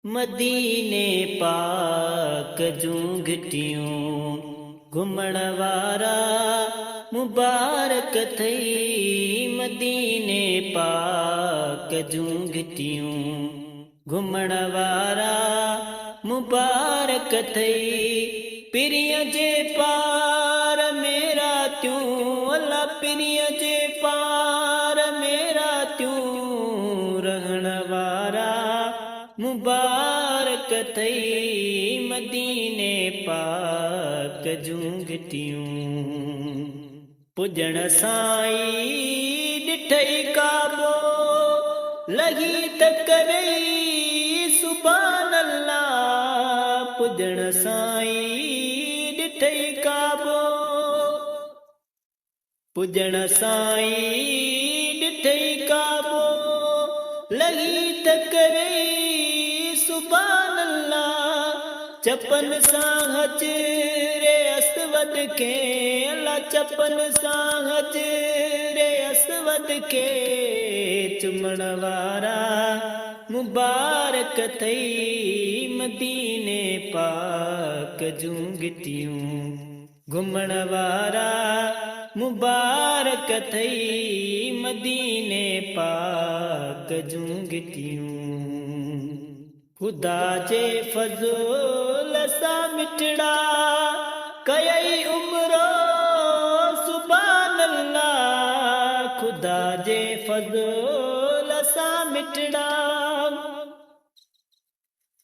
मदीने पाक जूं घिटियूं घुमण वारा मुबारक थई। मदीने पाक जूं घिटियूं घुमण वारा मुबारक थई। पिरिय जे पार मेरा त्यूं अल्लाह पिरिय जे पार मेरा त्यूं रहण वारा मुबारक थई। मदीने पाक जूं घिटियूं पुजण साईं ॾिठई काबो लही त करई सुभान अल्लाह। पुजण साईं ॾिठई काबो पुजण साईं ॾिठई काबो लही त करई सुभान अल्लाह। चपन सां हजरे अस्वद खे अल्लाह चपन सां हजरे अस्वद खे चुमण वारा मुबारक थई। मदीने पाक जूं घिटियूं घुमण वारा मुबारक थई। मदीने पाक जूं घिटियूं खुदा जे फज़ल सां मिठड़ा कयई उमरो सुभान अल्लाह। खुदा जे फज़ल सां मिठड़ा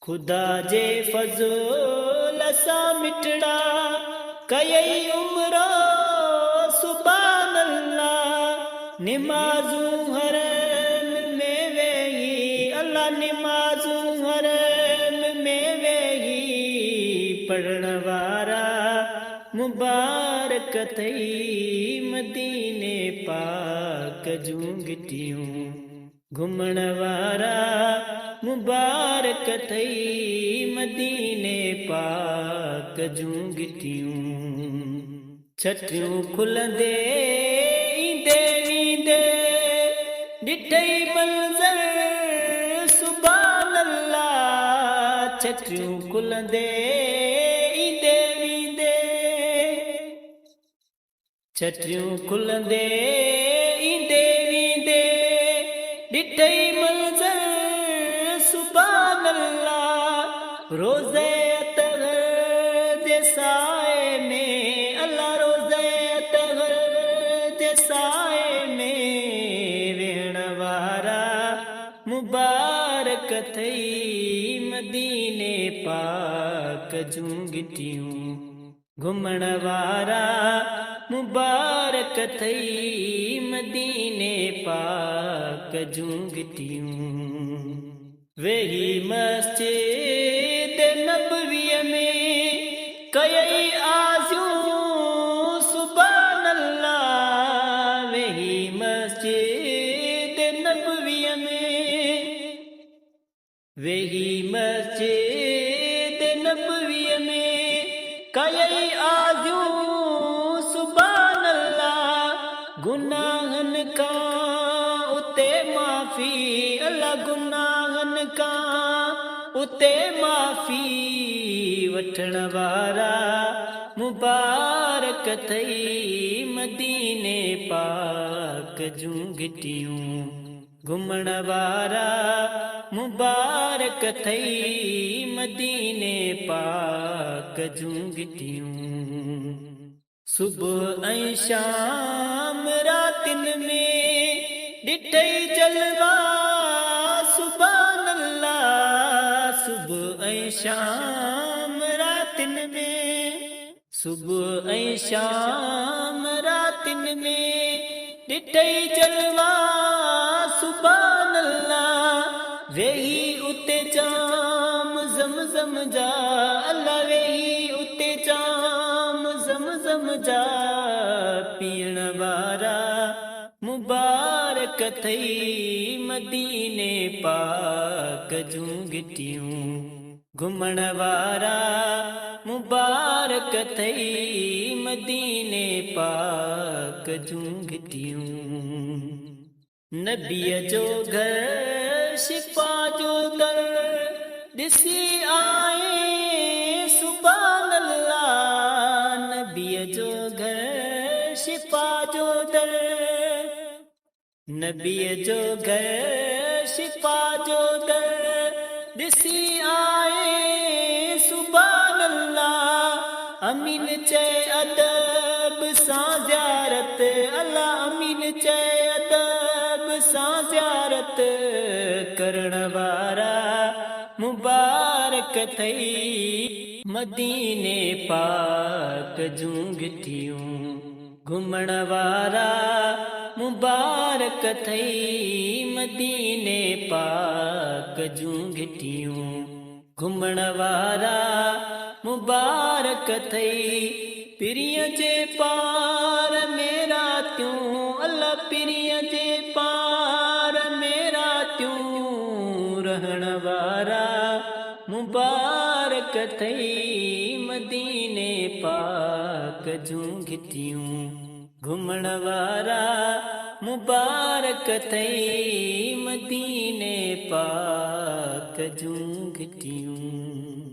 खुदा जे फज़ल सां मिठड़ा कयई उमरो सुभान अल्लाह। निमाज़ूं हरम में वेही अल्लाह निमाज़ूं हरम में वेही पढ़ण वारा मुबारक थई। मदीने पाक जूं घिटियूं घुमण वारा मुबारक थई। मदीने पाक जूं घिटियूं छटियूं खुलंदे ईंदे ईंदे ॾिठई मंज़र सुभान अल्लाह। छटियूं खुलंदे ईंदे ईंदे छटियूं खुलंदे ईंदे ईंदे ॾिठई मंज़र सुभान अल्लाह। रोज़े अतहर जे साए में अल्लाह रोज़े अतहर जे साए में वेहण वारा मुबारक थई। मदीने पाक जूं घिटियूं घुमण वारा मुबारक थई। मदीने पाक जूं घिटियूं वेही मस्जिद नबवीअ में कयई आज़ूं सुभान अल्लाह। वेही मस्जिद नबवीअ में वेही मस्जिद नबवीअ में कयई आज़ूं सुभान अल्लाह। गुनाहनि खां उते माफ़ी अल्लाह गुनाहनि खां उते माफ़ी वठण वारा मुबारक थई। मदीने पाक जूं घिटियूं घुमण वारा मुबारक थई। मदीने पाक जूं घिटियूं सुबुह ऐं शाम रातिनि में ॾिठई जलवा सुभान अल्लाह। सुबुह ऐं शाम रातिनि में सुबुह ऐं शाम रातिनि में ॾिठई जलवा सुभान अल्लाह। वेही उते जाम ज़मज़म जा अल्लाह वेही उते जाम ज़मज़म जा पीअण वारा मुबारक थई। मदीने पाक जूं घिटियूं घुमण वारा मुबारक थई। मदीने पाक जूं घिटियूं नबीअ जो घर शिफ़ा जो दर ॾिसी आए सुभान अल्लाह नबीअ जो घर शिफा जो दर नबीअ जो घर शिफा जो दर ॾिसी आए सुभान अल्लाह अमीन चए अदब सां ज़ियारत अल्लाह अमीन चए अदब सां ज़ियारत करण वारा मुबारक थई मदीने पाक जूं गिठियूं घुमण वारा मुबारक थई मदीने पाक जूं गिठियूं घुमण वारा मुबारक थई पिरीअ जे पार में रातियूं अल्लाह पिरीअ जे पार में रातियूं रहण वारा मुबारक थई मदीने पाक जूं गिठियूं घुमण वारा मुबारक थई मदीने पाक जूं गिठियूं।